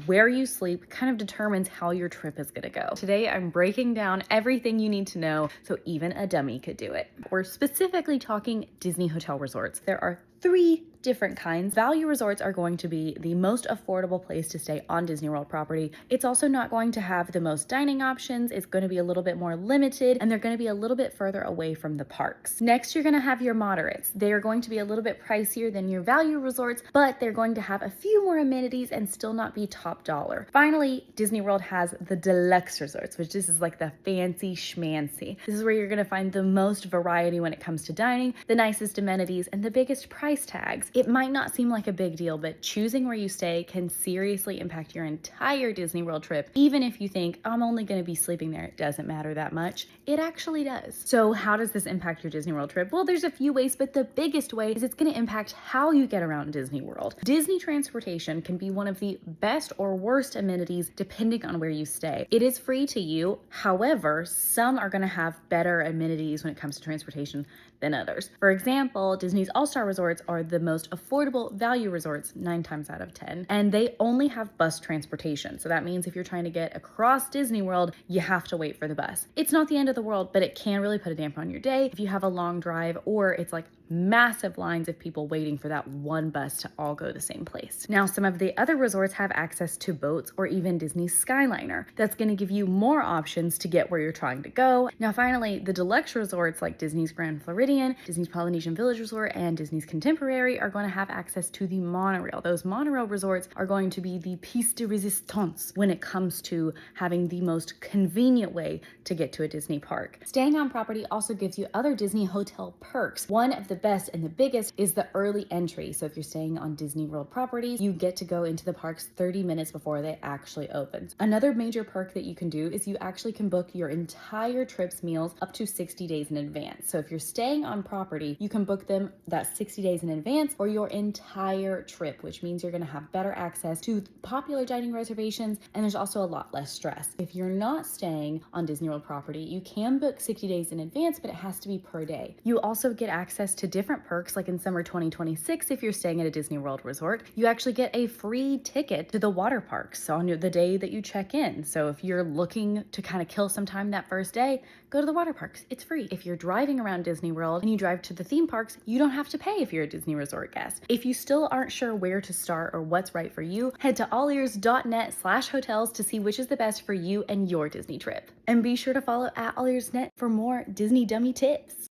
where you sleep kind of determines how your trip is gonna go. Today, I'm breaking down everything you need to know so even a dummy could do it. We're specifically talking Disney hotel resorts. There are 3 different kinds. Value resorts are going to be the most affordable place to stay on Disney World property. It's also not going to have the most dining options. It's going to be a little bit more limited, and they're going to be a little bit further away from the parks. Next, you're going to have your moderates. They are going to be a little bit pricier than your value resorts, but they're going to have a few more amenities and still not be top dollar. Finally, Disney World has the deluxe resorts, which this is like the fancy schmancy. This is where you're going to find the most variety when it comes to dining, the nicest amenities, and the biggest price tags. It might not seem like a big deal, but choosing where you stay can seriously impact your entire Disney World trip. Even if you think, I'm only going to be sleeping there, it doesn't matter that much. It actually does. So how does this impact your Disney World trip? Well, there's a few ways, but the biggest way is it's going to impact how you get around Disney World. Disney transportation can be one of the best or worst amenities depending on where you stay. It is free to you. However, some are going to have better amenities when it comes to transportation than others. For example, Disney's All-Star resorts are the most affordable value resorts 9 times out of 10, and they only have bus transportation. So that means if you're trying to get across Disney World, you have to wait for the bus. It's not the end of the world, but it can really put a damper on your day if you have a long drive or it's like massive lines of people waiting for that one bus to all go the same place. Now, some of the other resorts have access to boats or even Disney's Skyliner. That's going to give you more options to get where you're trying to go. Now, finally, the deluxe resorts like Disney's Grand Floridian, Disney's Polynesian Village Resort, and Disney's Contemporary are going to have access to the monorail. Those monorail resorts are going to be the piece de resistance when it comes to having the most convenient way to get to a Disney park. Staying on property also gives you other Disney hotel perks. One of the best and the biggest is the early entry. So if you're staying on Disney World properties, you get to go into the parks 30 minutes before they actually open. Another major perk that you can do is you actually can book your entire trip's meals up to 60 days in advance. So if you're staying on property, you can book them that 60 days in advance for your entire trip, which means you're going to have better access to popular dining reservations, and there's also a lot less stress. If you're not staying on Disney World property, you can book 60 days in advance, but it has to be per day. You also get access to different perks, like in summer 2026, if you're staying at a Disney World resort, you actually get a free ticket to the water parks on the day that you check in. So if you're looking to kind of kill some time that first day, go to the water parks. It's free. If you're driving around Disney World and you drive to the theme parks, you don't have to pay if you're a Disney Resort guest. If you still aren't sure where to start or what's right for you, head to AllEars.net/hotels to see which is the best for you and your Disney trip. And be sure to follow at AllEars.net for more Disney dummy tips.